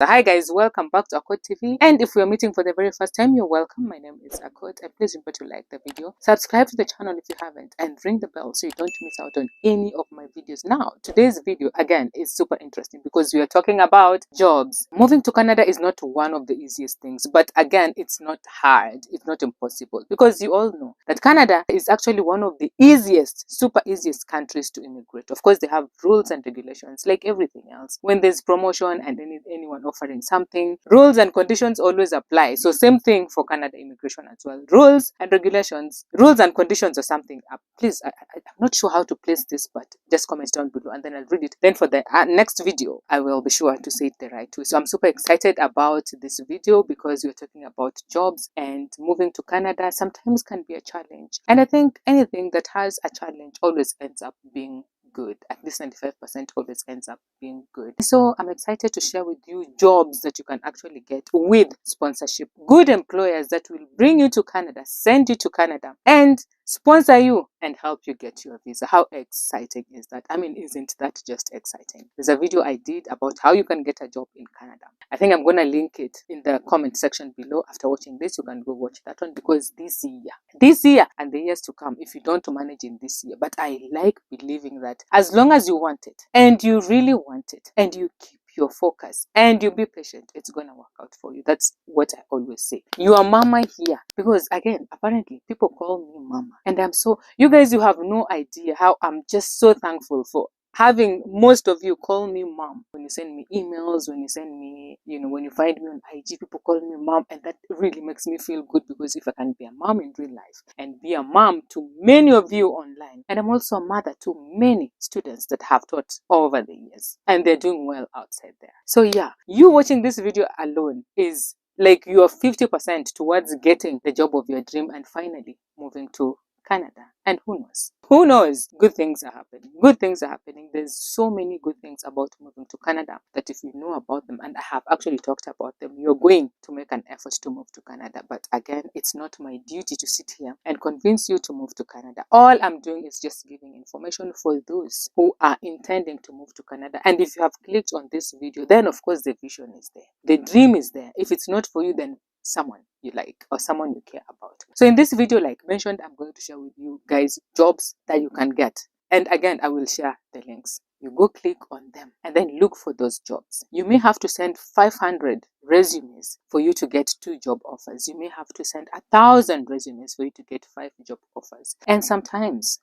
Hi guys, welcome back to Akot TV, and if we are meeting for the very first time, you're welcome. My name is Akot, and please remember to like the video, subscribe to the channel if you haven't, and ring the bell so you don't miss out on any of my videos. Now, today's video again is super interesting because we are talking about jobs. Moving to Canada is not one of the easiest things, but again, it's not hard, it's not impossible, because you all know that Canada is actually one of the super easiest countries to immigrate. Of course, they have rules and regulations like everything else. When there's promotion and anyone offering something, rules and conditions always apply. So same thing for Canada immigration as well. Rules and regulations, rules and conditions or something. Please, I'm not sure how to place this, but just comment down below and then I'll read it. Then for the next video, I will be sure to say it the right way. So I'm super excited about this video because we're talking about jobs, and moving to Canada sometimes can be a challenge. And I think anything that has a challenge always ends up being good. At least 95% always ends up being good. So I'm excited to share with you jobs that you can actually get with sponsorship. Good employers that will bring you to Canada, send you to Canada, and sponsor you and help you get your visa. How exciting is that? I mean, isn't that just exciting? There's a video I did about how you can get a job in Canada. I think I'm going to link it in the comment section below. After watching this, you can go watch that one, because this year and the years to come, if you don't manage in this year, but I like believing that as long as you want it and you really want it and you keep your focus and you be patient, it's gonna work out for you. That's what I always say. You are mama here, because again, apparently people call me mama, and you guys, you have no idea how I'm just so thankful for having most of you call me mom. When you send me emails, when you send me, when you find me on IG, people call me mom, and that really makes me feel good, because if I can be a mom in real life and be a mom to many of you online, and I'm also a mother to many students that have taught over the years, and they're doing well outside there. So yeah, you watching this video alone is like you are 50% towards getting the job of your dream and finally moving to Canada. And who knows? Who knows? Good things are happening. Good things are happening. There's so many good things about moving to Canada that if you know about them, and I have actually talked about them, you're going to make an effort to move to Canada. But again, it's not my duty to sit here and convince you to move to Canada. All I'm doing is just giving information for those who are intending to move to Canada. And if you have clicked on this video, then of course the vision is there. The dream is there. If it's not for you, then someone you like or someone you care about. So in this video, like mentioned, I'm going to share with you guys jobs that you can get. And again, I will share the links. You go click on them and then look for those jobs. You may have to send 500 resumes for you to get 2 job offers. You may have to send 1,000 resumes for you to get 5 job offers. And sometimes,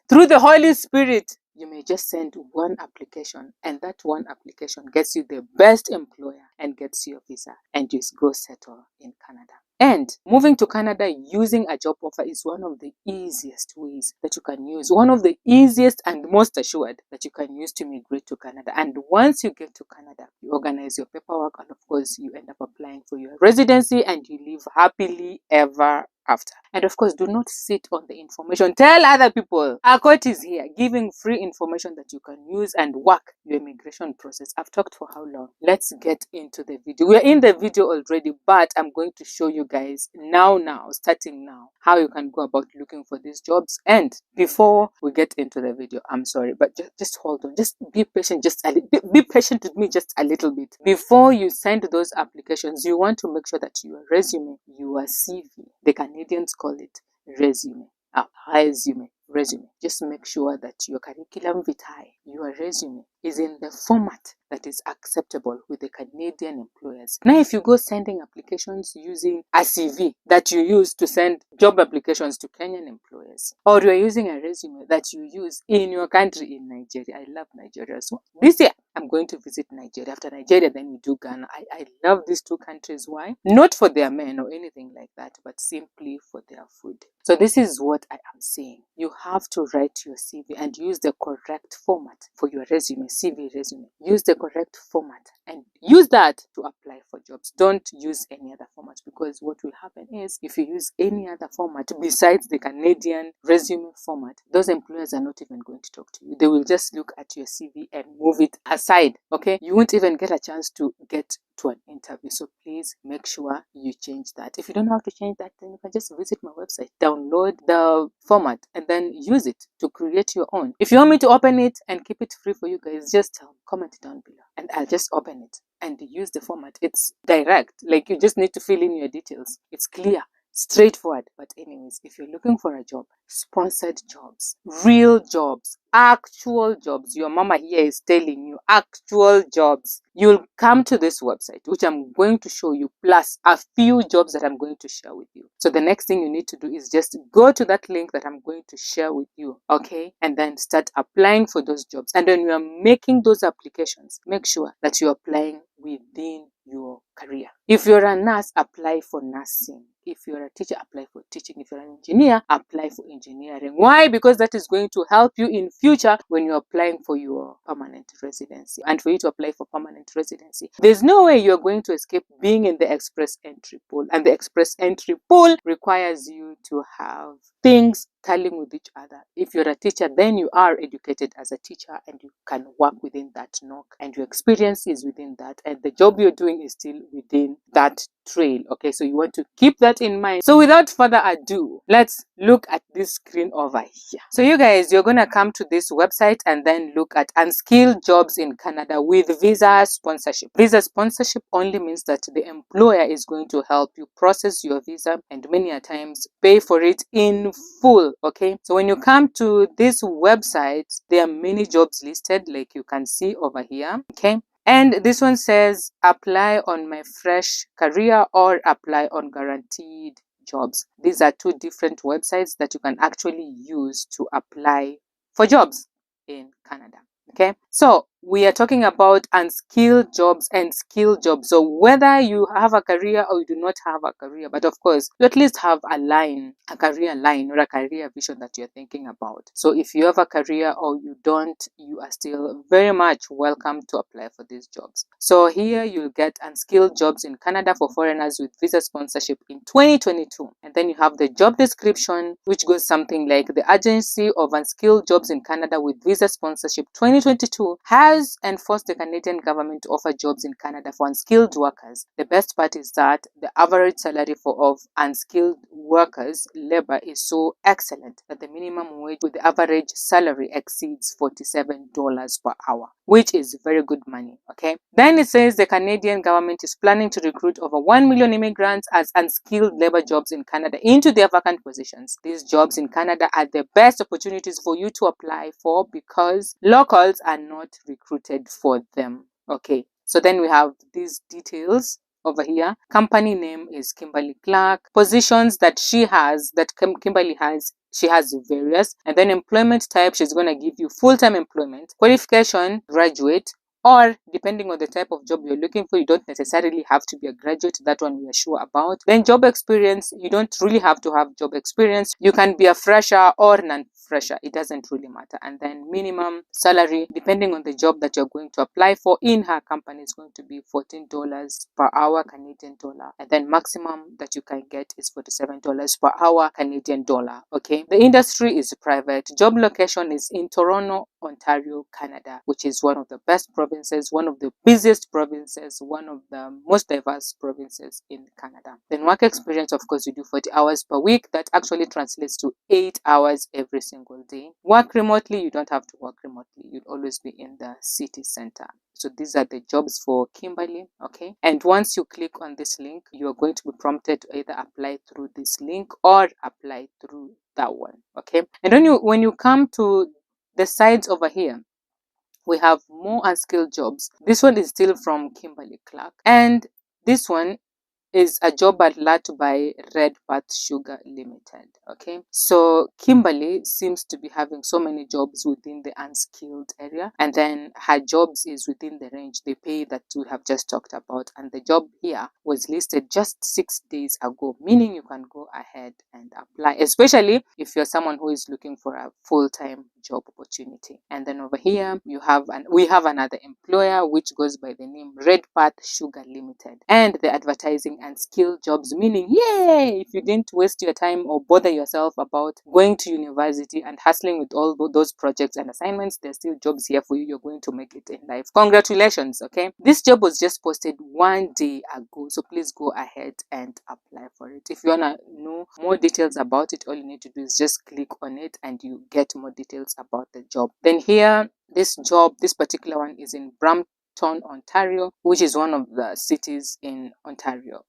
through the Holy Spirit, you may just send 1 application, and that 1 application gets you the best employer and gets you a visa, and you go settle in Canada. And moving to Canada using a job offer is one of the easiest ways that you can use, one of the easiest and most assured that you can use to migrate to Canada. And once you get to Canada, you organize your paperwork, and of course you end up applying for your residency, and you live happily ever after. And of course, do not sit on the information. Tell other people. Akot is here giving free information that you can use and work your immigration process. I've talked for how long? Let's get into the video. We're in the video already, but I'm going to show you guys starting now, how you can go about looking for these jobs. And before we get into the video, I'm sorry, but just hold on. Just be patient. Be patient with me just a little bit. Before you send those applications, you want to make sure that your resume, your CV, the Canadians call it resume. Resume. Just make sure that your curriculum vitae, your resume, is in the format that is acceptable with the Canadian employers. Now, if you go sending applications using a CV that you use to send job applications to Kenyan employers, or you are using a resume that you use in your country in Nigeria. I love Nigeria. So this year, I'm going to visit Nigeria. After Nigeria, then we do Ghana. I love these 2 countries. Why? Not for their men or anything like that, but simply for their food. So this is what I am saying. You have to write your CV and use the correct format for your resume, CV resume. Use the correct format and use that to apply for jobs. Don't use any other format, because what will happen is if you use any other format besides the Canadian resume format, those employers are not even going to talk to you. They will just look at your CV and move it aside. Okay? You won't even get a chance to get to an interview. So please make sure you change that. If you don't know how to change that, then you can just visit my website, download the format, and then use it to create your own. If you want me to open it and keep it free for you guys, just comment down below and I'll just open it and use the format. It's direct, like you just need to fill in your details. It's clear, straightforward. But anyways, if you're looking for a job, sponsored jobs, real jobs, actual jobs, your mama here is telling you actual jobs, you'll come to this website, which I'm going to show you, plus a few jobs that I'm going to share with you. So the next thing you need to do is just go to that link that I'm going to share with you, okay? And then start applying for those jobs. And when you are making those applications, make sure that you're applying within your career. If you're a nurse, apply for nursing. If you're a teacher, apply for teaching. If you're an engineer, apply for engineering. Why? Because that is going to help you in future when you're applying for your permanent residency. And for you to apply for permanent residency, there's no way you're going to escape being in the express entry pool. And the express entry pool requires you to have things tallying with each other. If you're a teacher, then you are educated as a teacher and you can work within that NOC, and your experience is within that, and the job you're doing is still within that trail. Okay, so you want to keep that in mind. So without further ado, let's look at this screen over here. So you guys, you're gonna come to this website and then look at unskilled jobs in Canada with visa sponsorship. Visa sponsorship only means that the employer is going to help you process your visa and many a times pay for it in full. Okay, so when you come to this website, there are many jobs listed, like you can see over here. Okay, and this one says apply on my fresh career or apply on guaranteed jobs. These are two different websites that you can actually use to apply for jobs in Canada. Okay, so we are talking about unskilled jobs and skilled jobs. So whether you have a career or you do not have a career, but of course you at least have a line, a career line or a career vision that you're thinking about. So if you have a career or you don't, you are still very much welcome to apply for these jobs. So here you'll get unskilled jobs in Canada for foreigners with visa sponsorship in 2022. And then you have the job description, which goes something like the Agency of Unskilled Jobs in Canada with visa sponsorship 2022 has enforced the Canadian government to offer jobs in Canada for unskilled workers. The best part is that the average salary of unskilled workers labor is so excellent that the minimum wage with the average salary exceeds $47 per hour, which is very good money. Okay, then it says the Canadian government is planning to recruit over 1 million immigrants as unskilled labor jobs in Canada into their vacant positions. These jobs in Canada are the best opportunities for you to apply for because locals are not recruited for them. Okay, so then we have these details over here. Company name is Kimberly Clark. Positions that she has, that Kimberly has, she has various. And then employment type, she's going to give you full-time employment. Qualification, graduate. Or depending on the type of job you're looking for, you don't necessarily have to be a graduate. That one we are sure about. Then job experience, you don't really have to have job experience. You can be a fresher or non-fresher. It doesn't really matter. And then minimum salary, depending on the job that you're going to apply for in her company, is going to be $14 per hour Canadian dollar. And then maximum that you can get is $47 per hour Canadian dollar. Okay. The industry is private. Job location is in Toronto, Ontario, Canada, which is one of the best provinces, one of the busiest provinces, one of the most diverse provinces in Canada. Then work experience, of course, you do 40 hours per week. That actually translates to 8 hours every single day. Work remotely, you don't have to work remotely. You'll always be in the city center. So these are the jobs for Kimberly. Okay. And once you click on this link, you are going to be prompted to either apply through this link or apply through that one. Okay. And when you come to the sides over here, we have more unskilled jobs. This one is still from Kimberly Clark, and this one is a job alert by Red Path Sugar Limited. Okay, so Kimberly seems to be having so many jobs within the unskilled area, and then her jobs is within the range they pay that we have just talked about. And the job here was listed just 6 days ago, meaning you can go ahead and apply, especially if you're someone who is looking for a full-time job opportunity. And then over here we have another employer which goes by the name Red Path Sugar Limited, and the advertising unskilled jobs, meaning yay, if you didn't waste your time or bother yourself about going to university and hustling with all those projects and assignments, there's still jobs here for you. You're going to make it in life. Congratulations. Okay, this job was just posted 1 day ago, so please go ahead and apply for it. If you want to know more details about it, all you need to do is just click on it and you get more details about the job. Then here, this job, this particular one is in Fredericton, Ontario, which is one of the cities in Ontario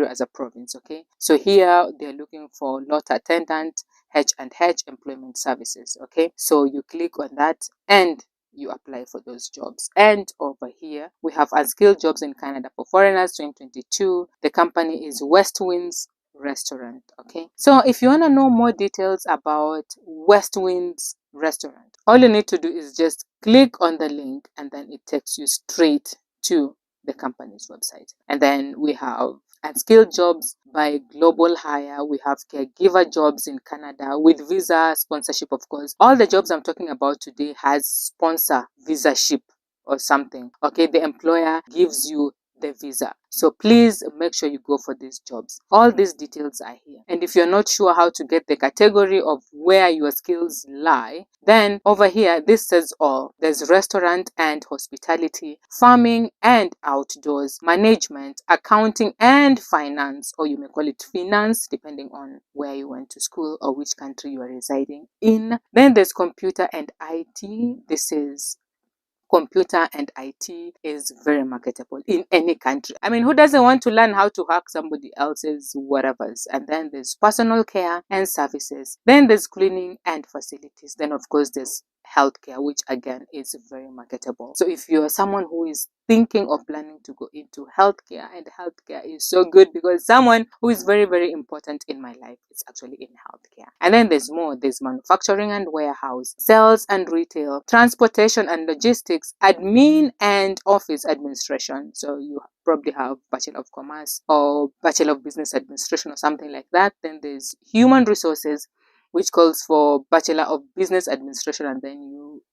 as a province. Okay, so here they're looking for lot attendant, H&H employment services. Okay, so you click on that and you apply for those jobs. And over here we have Unskilled jobs in Canada for foreigners 2022. The company is West Winds Restaurant. Okay, so if you want to know more details about West Winds Restaurant, all you need to do is just click on the link and then it takes you straight to the company's website. And then we have Unskilled jobs by Global Hire. We have caregiver jobs in Canada with visa sponsorship, of course. All the jobs I'm talking about today has sponsor visa ship or something. Okay, the employer gives you the visa. So please make sure you go for these jobs. All these details are here. And if you're not sure how to get the category of where your skills lie, then over here, this says all. There's restaurant and hospitality, farming and outdoors, management, accounting and finance, or you may call it finance, depending on where you went to school or which country you are residing in. Then there's computer and IT. This is computer and IT is very marketable in any country. I mean, who doesn't want to learn how to hack somebody else's whatever's? And then there's personal care and services. Then there's cleaning and facilities. Then, of course, there's healthcare, which again is very marketable. So if you're someone who is thinking of planning to go into healthcare, and healthcare is so good because someone who is very, very important in my life is actually in healthcare. And then there's more. There's manufacturing and warehouse, sales and retail, transportation and logistics, admin and office administration. So you probably have Bachelor of Commerce or Bachelor of Business Administration or something like that. Then there's human resources, which calls for Bachelor of Business Administration, and then you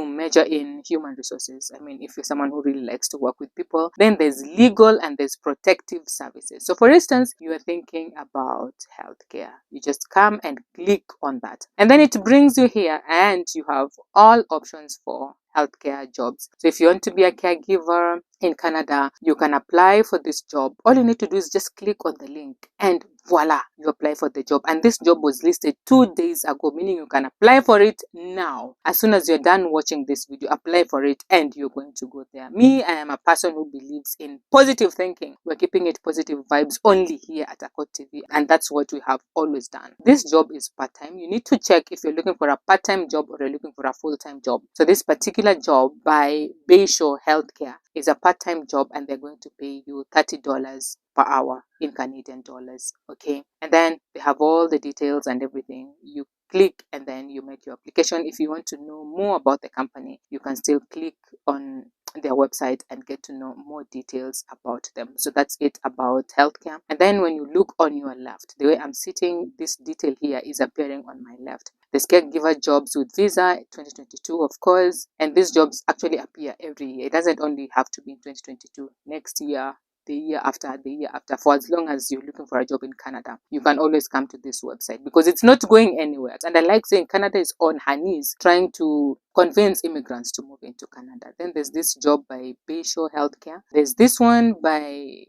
major in human resources. I mean, if you're someone who really likes to work with people. Then there's legal and there's protective services. So for instance, you are thinking about healthcare, you just come and click on that, and then it brings you here and you have all options for healthcare jobs. So if you want to be a caregiver in Canada, you can apply for this job. All you need to do is just click on the link and voila, you apply for the job. And this job was listed 2 days ago, meaning you can apply for it now. As soon as you're done watching this video, apply for it and you're going to go there. Me, I am a person who believes in positive thinking. We're keeping it positive vibes only here at Akot TV, and that's what we have always done. This job is part-time. You need to check if you're looking for a part-time job or you're looking for a full-time job. So this particular job by Bayshore Healthcare is a part-time job, and they're going to pay you $30 per hour in Canadian dollars. Okay, and then they have all the details and everything. You click and then you make your application. If you want to know more about the company, you can still click on their website and get to know more details about them. So that's it about healthcare. And then when you look on your left, the way I'm sitting, this detail here is appearing on my left. There's caregiver jobs with visa 2022, of course, and these jobs actually appear every year. It doesn't only have to be in 2022. Next year, the year after, for as long as you're looking for a job in Canada, you can always come to this website because it's not going anywhere. And I like saying Canada is on her knees trying to convince immigrants to move into Canada. Then there's this job by Bayshore Healthcare. There's this one by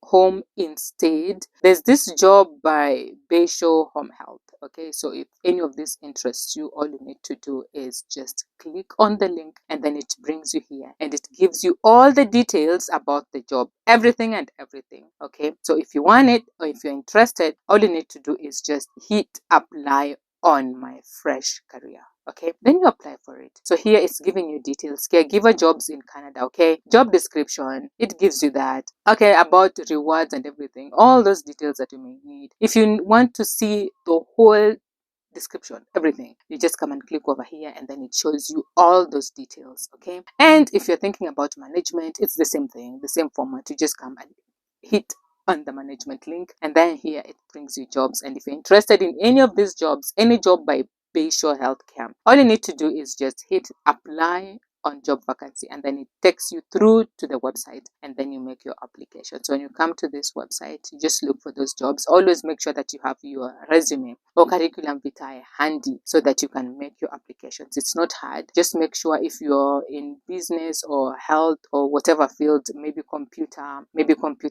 Home Instead. There's this job by Bayshore Home Health. Okay, so if any of this interests you, all you need to do is just click on the link and then it brings you here and it gives you all the details about the job, everything and everything. Okay, so if you want it or if you're interested, all you need to do is just hit apply on My Fresh Career. Okay, then you apply for it. So here it's giving you details, caregiver jobs in Canada. Okay, job description, it gives you that. Okay, about rewards and everything, all those details that you may need. If you want to see the whole description, everything, you just come and click over here and then it shows you all those details. Okay, and if you're thinking about management, it's the same thing, the same format. You just come and hit on the management link and then here it brings you jobs. And if you're interested in any of these jobs, any job by Bayshore Healthcare, all you need to do is just hit apply on job vacancy and then it takes you through to the website and then you make your application. So when you come to this website, you just look for those jobs. Always make sure that you have your resume or curriculum vitae handy so that you can make your applications. It's not hard. Just make sure if you're in business or health or whatever field, maybe computer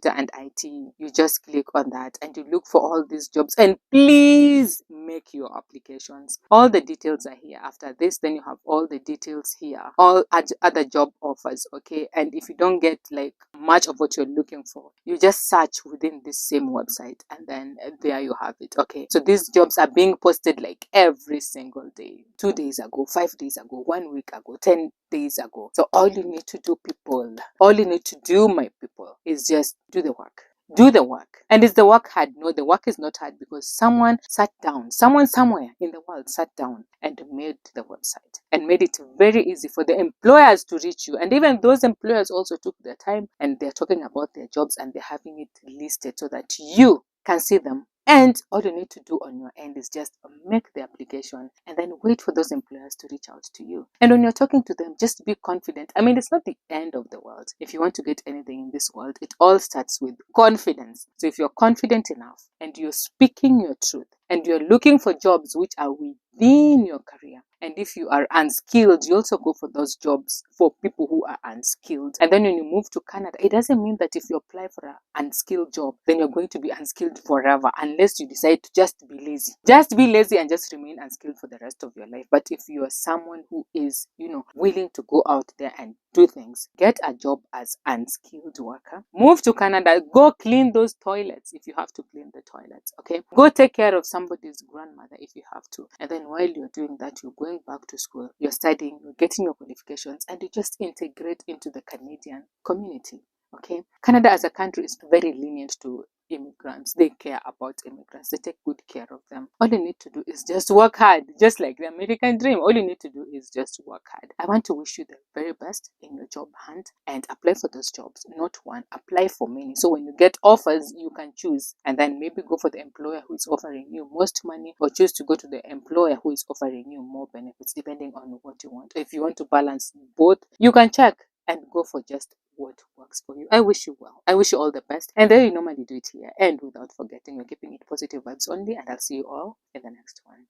and IT, you just click on that and you look for all these jobs and please make your applications. All the details are here. After this, then you have all the details here. All other job offers, okay? And if you don't get like much of what you're looking for, you just search within this same website, and then there you have it, okay? So these jobs are being posted like every single day, 2 days ago, 5 days ago, 1 week ago, 10 days ago. So all you need to do, people, all you need to do, my people, is just do the work. Do the work. And is the work hard? No, the work is not hard, because someone sat down, someone somewhere in the world sat down and made the website and made it very easy for the employers to reach you. And even those employers also took their time, and they're talking about their jobs and they're having it listed so that you can see them. And all you need to do on your end is just make the application and then wait for those employers to reach out to you. And when you're talking to them, just be confident. I mean, it's not the end of the world. If you want to get anything in this world, it all starts with confidence. So if you're confident enough and you're speaking your truth and you're looking for jobs which are within your career, and if you are unskilled, you also go for those jobs for people who are unskilled. And then when you move to Canada, it doesn't mean that if you apply for an unskilled job, then you're going to be unskilled forever, unless you decide to just be lazy. Just be lazy and just remain unskilled for the rest of your life. But if you are someone who is, willing to go out there and do things, get a job as unskilled worker, move to Canada, go clean those toilets if you have to clean the toilets, okay? Go take care of somebody's grandmother if you have to. And then while you're doing that, you're going back to school, you're studying, you're getting your qualifications, and you just integrate into the Canadian community. Okay, Canada as a country is very lenient to immigrants. They care about immigrants. They take good care of them. All you need to do is just work hard, just like the American dream. All you need to do is just work hard. I want to wish you the very best in your job hunt, and apply for those jobs. Not one, apply for many. So when you get offers, you can choose, and then maybe go for the employer who is offering you most money, or choose to go to the employer who is offering you more benefits, depending on what you want. If you want to balance both, you can check and go for just what works for you. I wish you well. I wish you all the best. And there you normally do it here. And without forgetting, we're keeping it positive vibes only. And I'll see you all in the next one.